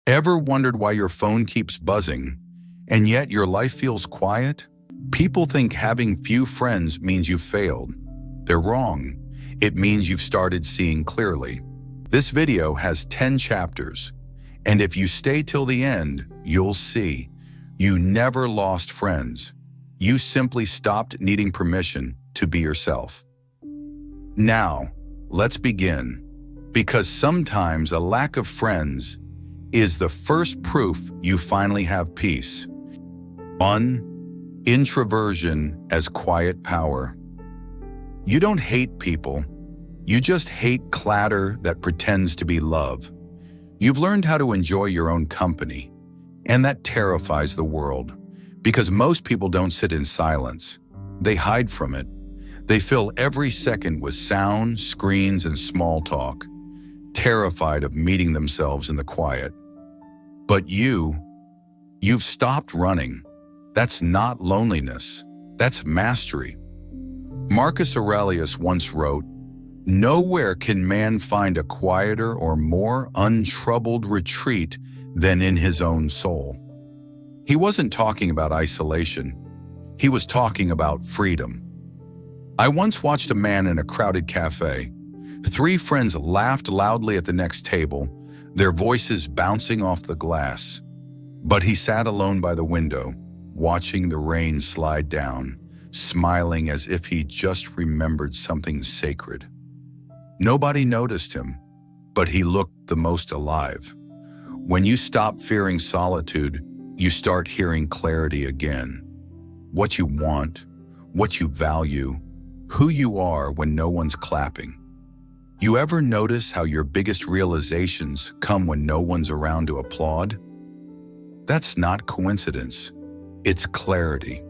Ever wondered why your phone keeps buzzing, and yet your life feels quiet? People think having few friends means you've failed. They're wrong. It means you've started seeing clearly. This video has 10 chapters, and if you stay till the end, you'll see. You never lost friends. You simply stopped needing permission to be yourself. Now, let's begin, because sometimes a lack of friends is the first proof you finally have peace. 1. Introversion as quiet power. You don't hate people. You just hate clatter that pretends to be love. You've learned how to enjoy your own company, and that terrifies the world, because most people don't sit in silence. They hide from it. They fill every second with sound, screens, and small talk, terrified of meeting themselves in the quiet. But you've stopped running. That's not loneliness. That's mastery. Marcus Aurelius once wrote, "Nowhere can man find a quieter or more untroubled retreat than in his own soul." He wasn't talking about isolation. He was talking about freedom. I once watched a man in a crowded cafe. 3 friends laughed loudly at the next table, their voices bouncing off the glass. But he sat alone by the window, watching the rain slide down, smiling as if he just remembered something sacred. Nobody noticed him, but he looked the most alive. When you stop fearing solitude, you start hearing clarity again. What you want, what you value, who you are when no one's clapping. You ever notice how your biggest realizations come when no one's around to applaud? That's not coincidence. It's clarity.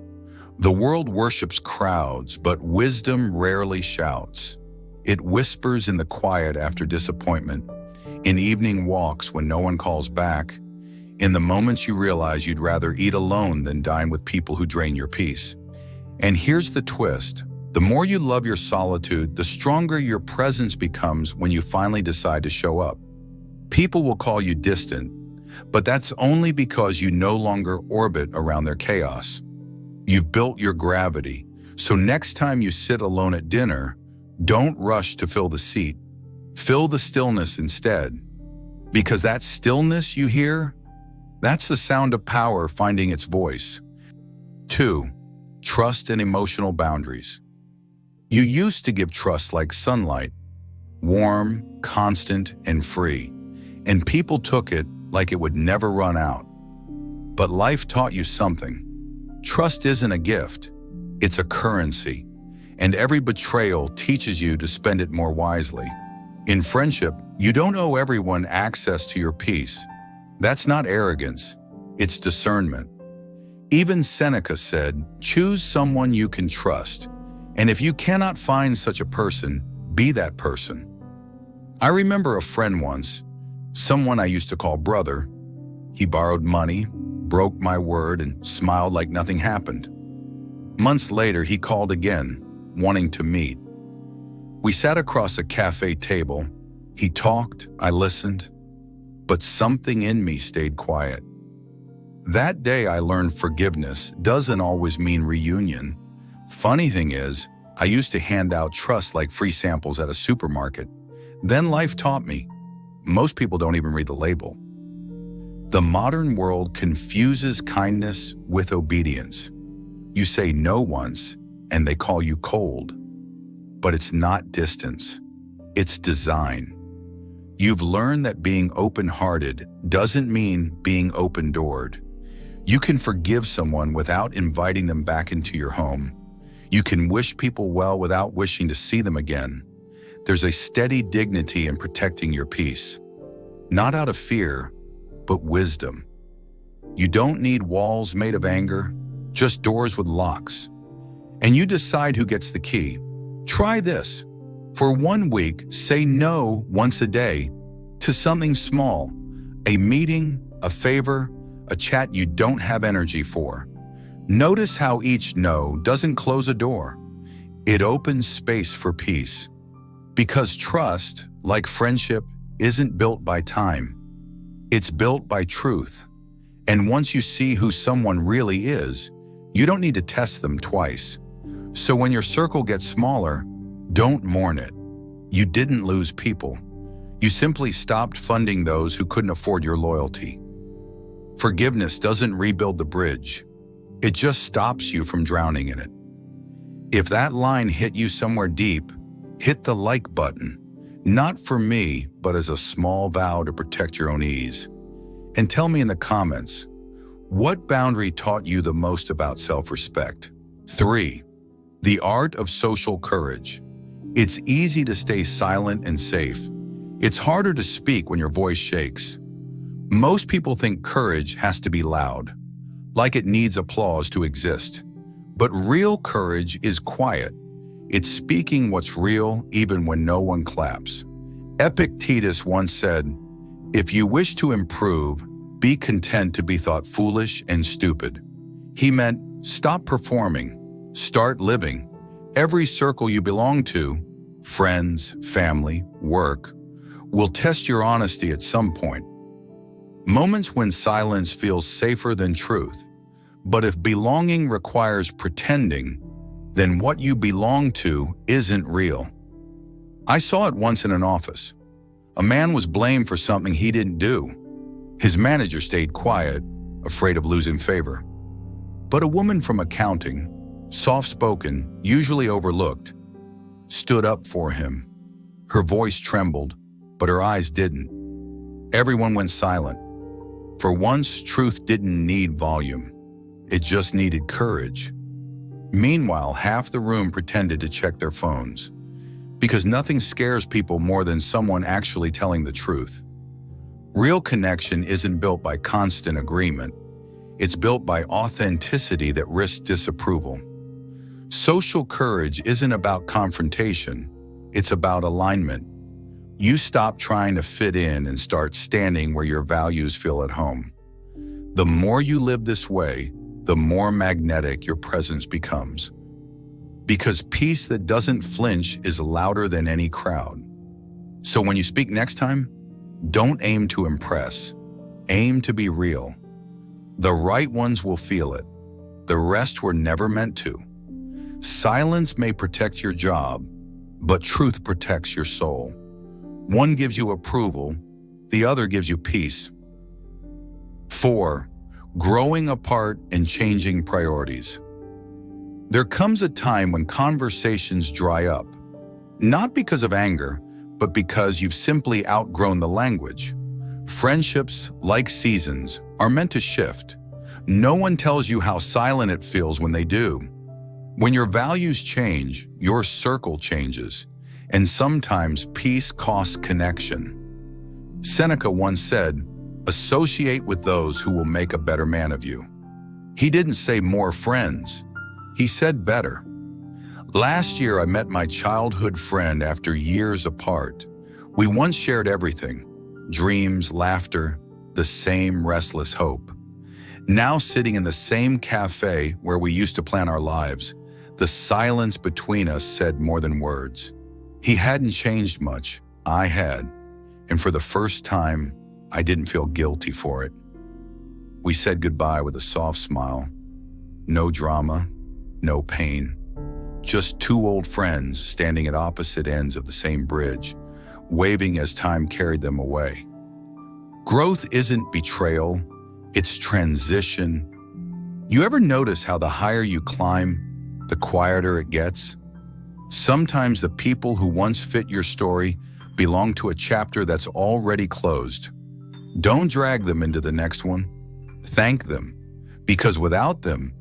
The world worships crowds, but wisdom rarely shouts. It whispers in the quiet after disappointment, in evening walks when no one calls back, in the moments you realize you'd rather eat alone than dine with people who drain your peace. And here's the twist. The more you love your solitude, the stronger your presence becomes when you finally decide to show up. People will call you distant, but that's only because you no longer orbit around their chaos. You've built your gravity, so next time you sit alone at dinner, don't rush to fill the seat. Fill the stillness instead, because that stillness you hear, that's the sound of power finding its voice. 2. Trust and emotional boundaries. You used to give trust like sunlight, warm, constant, and free, and people took it like it would never run out. But life taught you something. Trust isn't a gift, it's a currency, and every betrayal teaches you to spend it more wisely. In friendship, you don't owe everyone access to your peace. That's not arrogance, it's discernment. Even Seneca said, "Choose someone you can trust. And if you cannot find such a person, be that person." I remember a friend once, someone I used to call brother. He borrowed money, broke my word, and smiled like nothing happened. Months later, he called again, wanting to meet. We sat across a cafe table. He talked, I listened, but something in me stayed quiet. That day I learned forgiveness doesn't always mean reunion. Funny thing is, I used to hand out trust like free samples at a supermarket. Then life taught me, most people don't even read the label. The modern world confuses kindness with obedience. You say no once, and they call you cold. But it's not distance, it's design. You've learned that being open-hearted doesn't mean being open-doored. You can forgive someone without inviting them back into your home. You can wish people well without wishing to see them again. There's a steady dignity in protecting your peace. Not out of fear, but wisdom. You don't need walls made of anger, just doors with locks. And you decide who gets the key. Try this. For 1 week, say no once a day to something small, a meeting, a favor, a chat you don't have energy for. Notice how each no doesn't close a door. It opens space for peace. Because trust, like friendship, isn't built by time. It's built by truth. And once you see who someone really is, you don't need to test them twice. So when your circle gets smaller, don't mourn it. You didn't lose people. You simply stopped funding those who couldn't afford your loyalty. Forgiveness doesn't rebuild the bridge. It just stops you from drowning in it. If that line hit you somewhere deep, hit the like button. Not for me, but as a small vow to protect your own ease. And tell me in the comments, what boundary taught you the most about self-respect? 3. The art of social courage. It's easy to stay silent and safe. It's harder to speak when your voice shakes. Most people think courage has to be loud, like it needs applause to exist. But real courage is quiet. It's speaking what's real even when no one claps. Epictetus once said, "If you wish to improve, be content to be thought foolish and stupid." He meant, stop performing, start living. Every circle you belong to, friends, family, work, will test your honesty at some point. Moments when silence feels safer than truth. But if belonging requires pretending, then what you belong to isn't real. I saw it once in an office. A man was blamed for something he didn't do. His manager stayed quiet, afraid of losing favor. But a woman from accounting, soft-spoken, usually overlooked, stood up for him. Her voice trembled, but her eyes didn't. Everyone went silent. For once, truth didn't need volume. It just needed courage. Meanwhile, half the room pretended to check their phones, because nothing scares people more than someone actually telling the truth. Real connection isn't built by constant agreement. It's built by authenticity that risks disapproval. Social courage isn't about confrontation. It's about alignment. You stop trying to fit in and start standing where your values feel at home. The more you live this way, the more magnetic your presence becomes. Because peace that doesn't flinch is louder than any crowd. So when you speak next time, don't aim to impress. Aim to be real. The right ones will feel it. The rest were never meant to. Silence may protect your job, but truth protects your soul. One gives you approval, the other gives you peace. 4. Growing apart and changing priorities. There comes a time when conversations dry up, not because of anger, but because you've simply outgrown the language. Friendships, like seasons, are meant to shift. No one tells you how silent it feels when they do. When your values change, your circle changes, and sometimes peace costs connection. Seneca once said, "Associate with those who will make a better man of you." He didn't say more friends. He said better. Last year, I met my childhood friend after years apart. We once shared everything, dreams, laughter, the same restless hope. Now sitting in the same cafe where we used to plan our lives, the silence between us said more than words. He hadn't changed much, I had, and for the first time, I didn't feel guilty for it. We said goodbye with a soft smile. No drama, no pain. Just two old friends standing at opposite ends of the same bridge, waving as time carried them away. Growth isn't betrayal, it's transition. You ever notice how the higher you climb, the quieter it gets? Sometimes the people who once fit your story belong to a chapter that's already closed. Don't drag them into the next one. Thank them, because without them,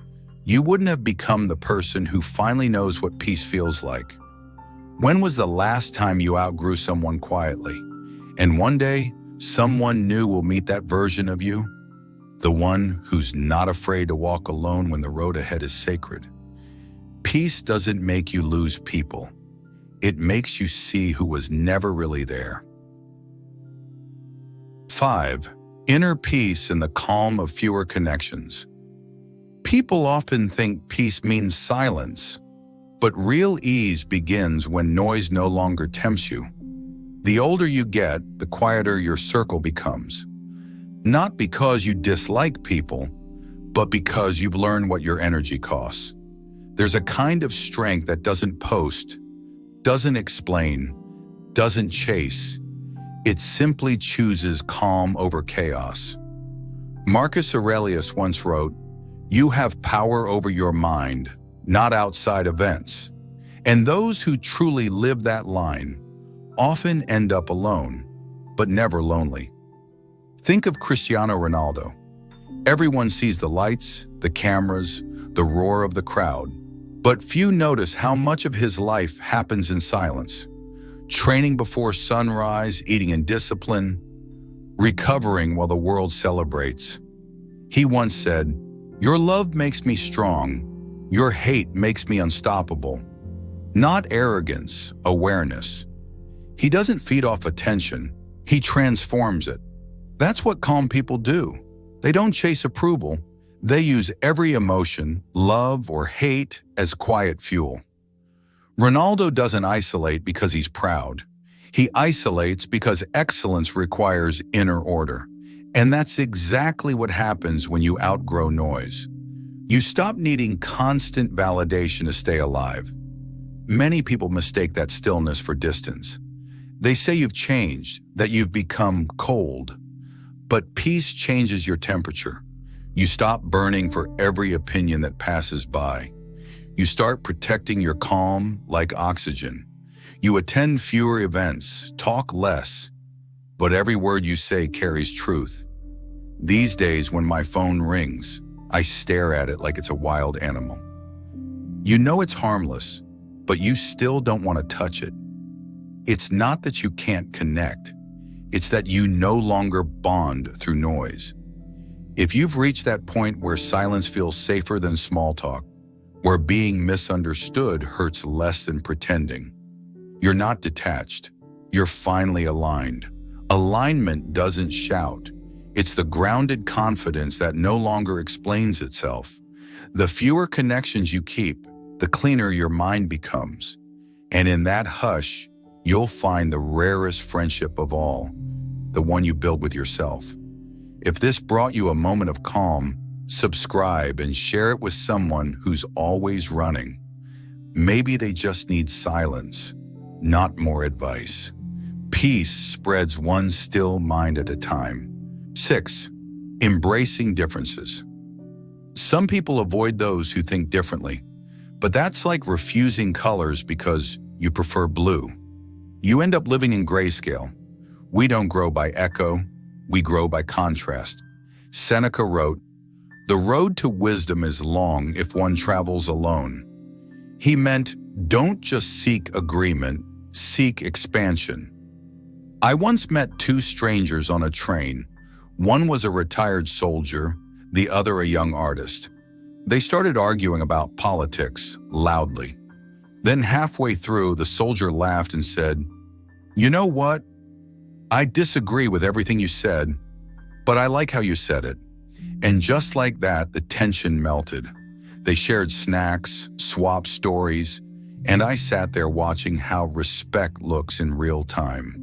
you wouldn't have become the person who finally knows what peace feels like. When was the last time you outgrew someone quietly? And one day, someone new will meet that version of you, the one who's not afraid to walk alone when the road ahead is sacred. Peace doesn't make you lose people. It makes you see who was never really there. 5. Inner peace in the calm of fewer connections. People often think peace means silence, but real ease begins when noise no longer tempts you. The older you get, the quieter your circle becomes. Not because you dislike people, but because you've learned what your energy costs. There's a kind of strength that doesn't post, doesn't explain, doesn't chase. It simply chooses calm over chaos. Marcus Aurelius once wrote, "You have power over your mind, not outside events." And those who truly live that line often end up alone, but never lonely. Think of Cristiano Ronaldo. Everyone sees the lights, the cameras, the roar of the crowd, but few notice how much of his life happens in silence. Training before sunrise, eating in discipline, recovering while the world celebrates. He once said, "Your love makes me strong. Your hate makes me unstoppable." Not arrogance, awareness. He doesn't feed off attention. He transforms it. That's what calm people do. They don't chase approval. They use every emotion, love or hate, as quiet fuel. Ronaldo doesn't isolate because he's proud. He isolates because excellence requires inner order. And that's exactly what happens when you outgrow noise. You stop needing constant validation to stay alive. Many people mistake that stillness for distance. They say you've changed, that you've become cold. But peace changes your temperature. You stop burning for every opinion that passes by. You start protecting your calm like oxygen. You attend fewer events, talk less, but every word you say carries truth. These days, when my phone rings, I stare at it like it's a wild animal. You know it's harmless, but you still don't want to touch it. It's not that you can't connect. It's that you no longer bond through noise. If you've reached that point where silence feels safer than small talk, where being misunderstood hurts less than pretending, you're not detached. You're finally aligned. Alignment doesn't shout. It's the grounded confidence that no longer explains itself. The fewer connections you keep, the cleaner your mind becomes. And in that hush, you'll find the rarest friendship of all, the one you build with yourself. If this brought you a moment of calm, subscribe and share it with someone who's always running. Maybe they just need silence, not more advice. Peace spreads one still mind at a time. 6. Embracing differences. Some people avoid those who think differently, but that's like refusing colors because you prefer blue. You end up living in grayscale. We don't grow by echo, we grow by contrast. Seneca wrote, "The road to wisdom is long if one travels alone." He meant, don't just seek agreement, seek expansion. I once met two strangers on a train. One was a retired soldier, the other a young artist. They started arguing about politics loudly. Then halfway through, the soldier laughed and said, "You know what? I disagree with everything you said, but I like how you said it." And just like that, the tension melted. They shared snacks, swapped stories, and I sat there watching how respect looks in real time.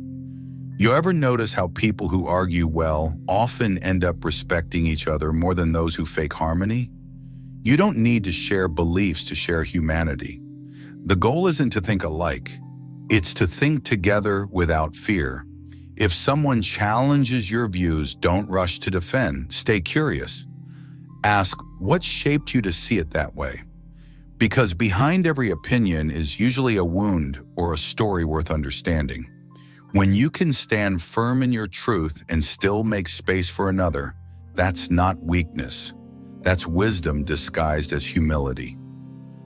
You ever notice how people who argue well often end up respecting each other more than those who fake harmony? You don't need to share beliefs to share humanity. The goal isn't to think alike. It's to think together without fear. If someone challenges your views, don't rush to defend. Stay curious. Ask, what shaped you to see it that way? Because behind every opinion is usually a wound or a story worth understanding. When you can stand firm in your truth and still make space for another, that's not weakness. That's wisdom disguised as humility.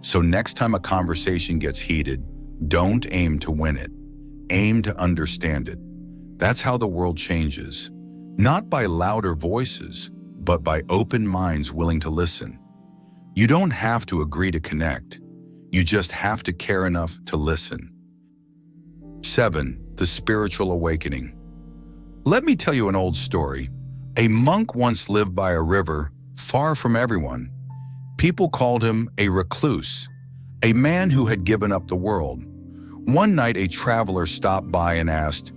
So next time a conversation gets heated, don't aim to win it. Aim to understand it. That's how the world changes. Not by louder voices, but by open minds willing to listen. You don't have to agree to connect. You just have to care enough to listen. 7. The spiritual awakening. Let me tell you an old story. A monk once lived by a river, far from everyone. People called him a recluse, a man who had given up the world. One night, a traveler stopped by and asked,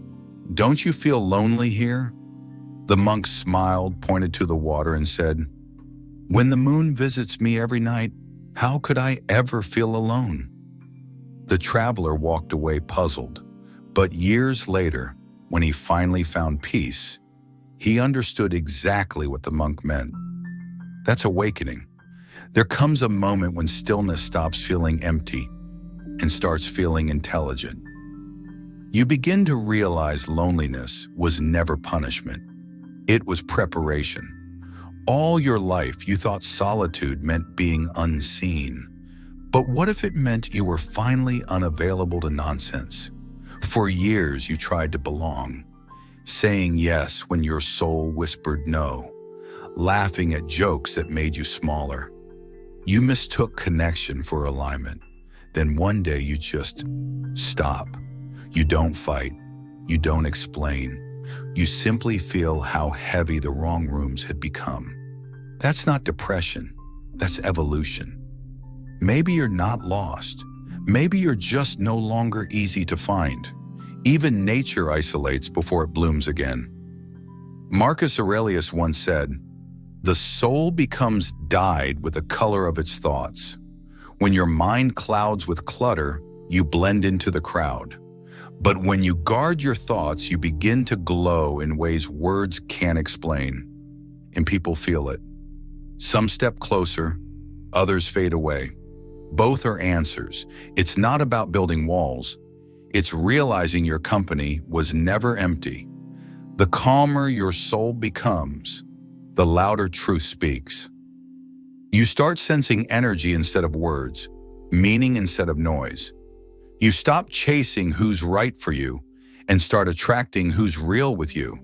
"Don't you feel lonely here?" The monk smiled, pointed to the water, and said, "When the moon visits me every night, how could I ever feel alone?" The traveler walked away puzzled, but years later, when he finally found peace, he understood exactly what the monk meant. That's awakening. There comes a moment when stillness stops feeling empty and starts feeling intelligent. You begin to realize loneliness was never punishment. It was preparation. All your life, you thought solitude meant being unseen. But what if it meant you were finally unavailable to nonsense? For years, you tried to belong, saying yes when your soul whispered no, laughing at jokes that made you smaller. You mistook connection for alignment. Then one day you just stop. You don't fight. You don't explain. You simply feel how heavy the wrong rooms had become. That's not depression. That's evolution. Maybe you're not lost. Maybe you're just no longer easy to find. Even nature isolates before it blooms again. Marcus Aurelius once said, "The soul becomes dyed with the color of its thoughts. When your mind clouds with clutter, you blend into the crowd. But when you guard your thoughts, you begin to glow in ways words can't explain. And people feel it. Some step closer, others fade away. Both are answers. It's not about building walls. It's realizing your company was never empty. The calmer your soul becomes, the louder truth speaks. You start sensing energy instead of words, meaning instead of noise. You stop chasing who's right for you and start attracting who's real with you.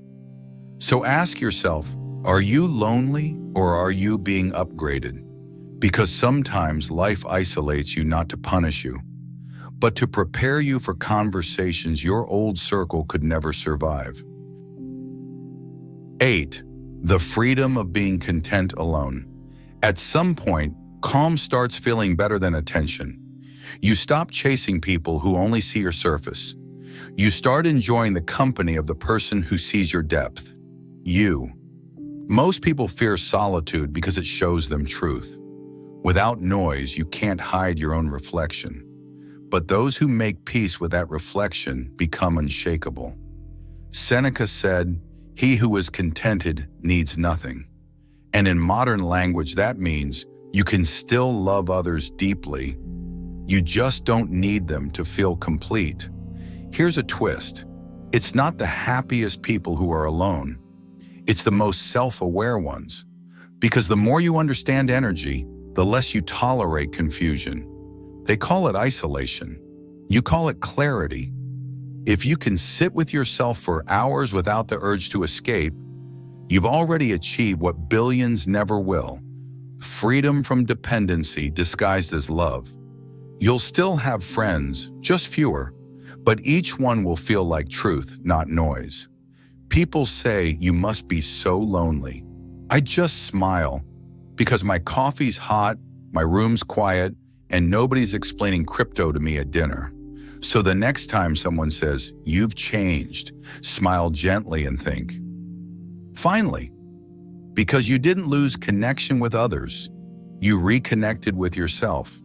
So ask yourself, are you lonely or are you being upgraded? Because sometimes life isolates you not to punish you, but to prepare you for conversations your old circle could never survive. 8. The freedom of being content alone. At some point, calm starts feeling better than attention. You stop chasing people who only see your surface. You start enjoying the company of the person who sees your depth. You. Most people fear solitude because it shows them truth. Without noise, you can't hide your own reflection. But those who make peace with that reflection become unshakable. Seneca said, "He who is contented needs nothing." And in modern language, that means you can still love others deeply. You just don't need them to feel complete. Here's a twist. It's not the happiest people who are alone. It's the most self-aware ones. Because the more you understand energy, the less you tolerate confusion. They call it isolation. You call it clarity. If you can sit with yourself for hours without the urge to escape, you've already achieved what billions never will. Freedom from dependency disguised as love. You'll still have friends, just fewer, but each one will feel like truth, not noise. People say you must be so lonely. I just smile because my coffee's hot, my room's quiet, and nobody's explaining crypto to me at dinner. So the next time someone says, "You've changed," smile gently and think, finally, because you didn't lose connection with others, you reconnected with yourself.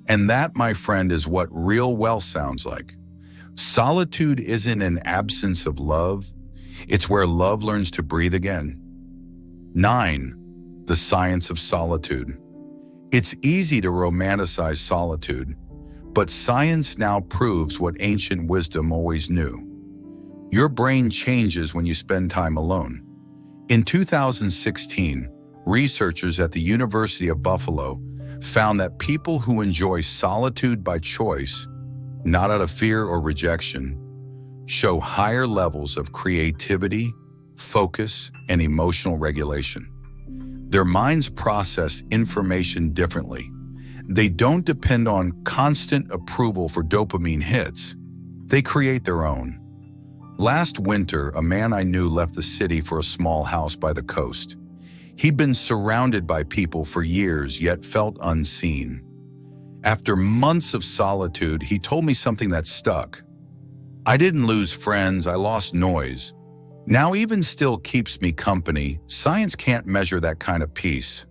And that, my friend, is what real wealth sounds like. Solitude isn't an absence of love. It's where love learns to breathe again. 9. The Science of Solitude. It's easy to romanticize solitude, but science now proves what ancient wisdom always knew. Your brain changes when you spend time alone. In 2016, researchers at the University of Buffalo found that people who enjoy solitude by choice, not out of fear or rejection, show higher levels of creativity, focus, and emotional regulation. Their minds process information differently. They don't depend on constant approval for dopamine hits. They create their own. Last winter, a man I knew left the city for a small house by the coast. He'd been surrounded by people for years, yet felt unseen. After months of solitude, he told me something that stuck. "I didn't lose friends, I lost noise. Now even still keeps me company. Science can't measure that kind of peace,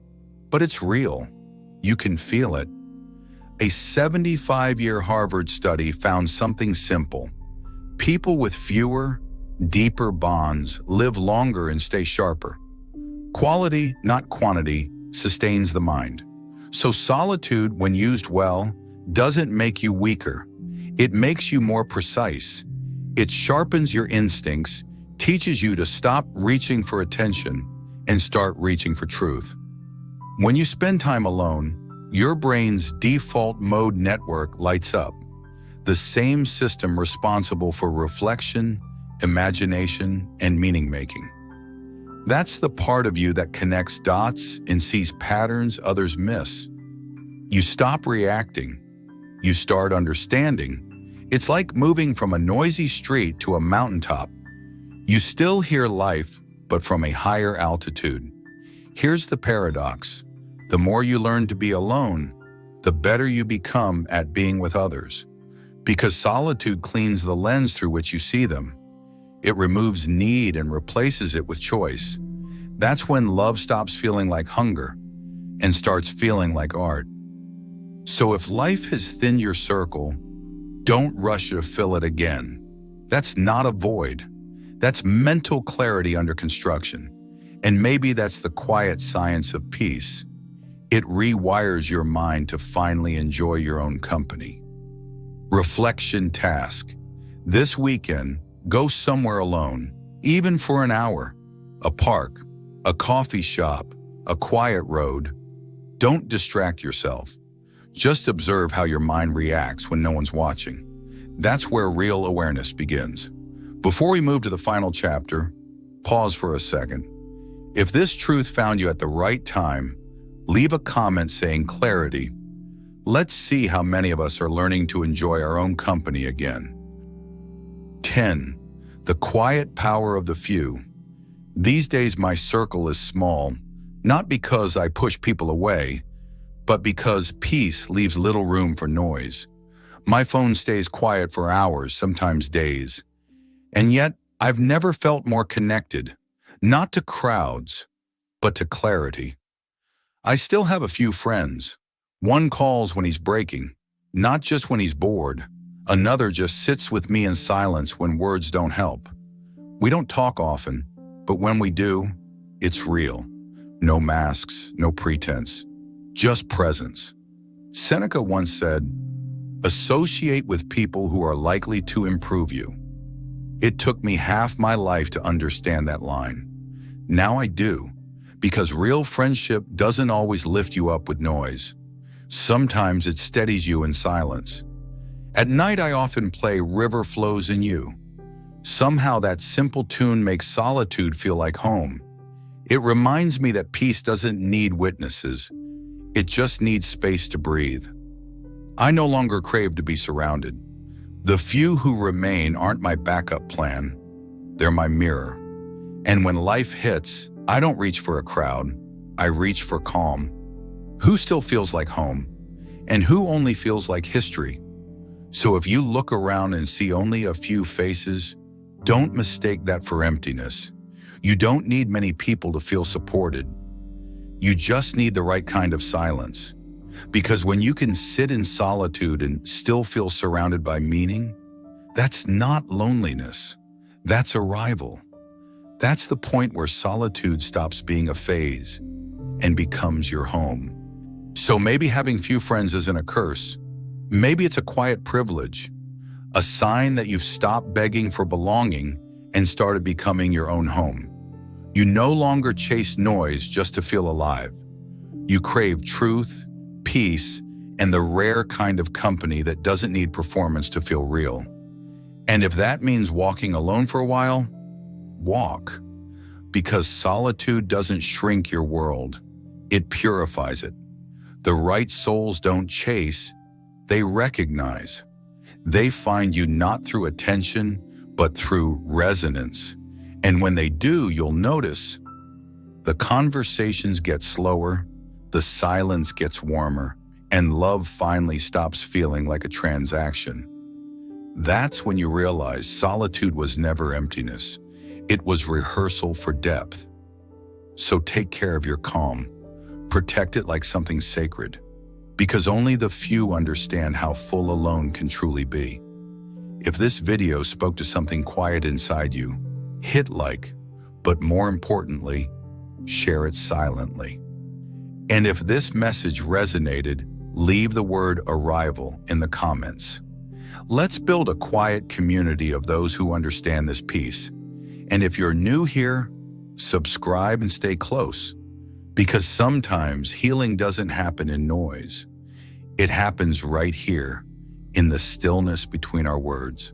but it's real. You can feel it. A 75-year Harvard study found something simple. People with fewer, deeper bonds live longer and stay sharper. Quality, not quantity, sustains the mind. So solitude, when used well, doesn't make you weaker. It makes you more precise. It sharpens your instincts, teaches you to stop reaching for attention and start reaching for truth. When you spend time alone, your brain's default mode network lights up, the same system responsible for reflection, imagination, and meaning-making. That's the part of you that connects dots and sees patterns others miss. You stop reacting. You start understanding. It's like moving from a noisy street to a mountaintop. You still hear life, but from a higher altitude. Here's the paradox. The more you learn to be alone, the better you become at being with others. Because solitude cleans the lens through which you see them. It removes need and replaces it with choice. That's when love stops feeling like hunger and starts feeling like art. So if life has thinned your circle, don't rush to fill it again. That's not a void. That's mental clarity under construction. And maybe that's the quiet science of peace. It rewires your mind to finally enjoy your own company. Reflection task. This weekend, go somewhere alone, even for an hour. A park, a coffee shop, a quiet road. Don't distract yourself. Just observe how your mind reacts when no one's watching. That's where real awareness begins. Before we move to the final chapter, pause for a second. If this truth found you at the right time, leave a comment saying clarity. Let's see how many of us are learning to enjoy our own company again. 10. The quiet power of the few. These days my circle is small, not because I push people away, but because peace leaves little room for noise. My phone stays quiet for hours, sometimes days. And yet, I've never felt more connected, not to crowds, but to clarity. I still have a few friends. One calls when he's breaking, not just when he's bored. Another just sits with me in silence when words don't help. We don't talk often, but when we do, it's real. No masks, no pretense, just presence. Seneca once said, "Associate with people who are likely to improve you." It took me half my life to understand that line. Now I do, because real friendship doesn't always lift you up with noise. Sometimes it steadies you in silence. At night, I often play River Flows in You. Somehow that simple tune makes solitude feel like home. It reminds me that peace doesn't need witnesses. It just needs space to breathe. I no longer crave to be surrounded. The few who remain aren't my backup plan. They're my mirror. And when life hits, I don't reach for a crowd. I reach for calm. Who still feels like home? And who only feels like history? So if you look around and see only a few faces, don't mistake that for emptiness. You don't need many people to feel supported. You just need the right kind of silence. Because when you can sit in solitude and still feel surrounded by meaning, that's not loneliness. That's arrival. That's the point where solitude stops being a phase and becomes your home. So maybe having few friends isn't a curse. Maybe it's a quiet privilege, a sign that you've stopped begging for belonging and started becoming your own home. You no longer chase noise just to feel alive. You crave truth, peace, and the rare kind of company that doesn't need performance to feel real. And if that means walking alone for a while, walk. Because solitude doesn't shrink your world, it purifies it. The right souls don't chase, they recognize. They find you not through attention, but through resonance. And when they do, you'll notice the conversations get slower, the silence gets warmer, and love finally stops feeling like a transaction. That's when you realize solitude was never emptiness. It was rehearsal for depth. So take care of your calm. Protect it like something sacred, because only the few understand how full alone can truly be. If this video spoke to something quiet inside you, hit like, but more importantly, share it silently. And if this message resonated, leave the word arrival in the comments. Let's build a quiet community of those who understand this piece. And if you're new here, subscribe and stay close, because sometimes healing doesn't happen in noise. It happens right here, in the stillness between our words.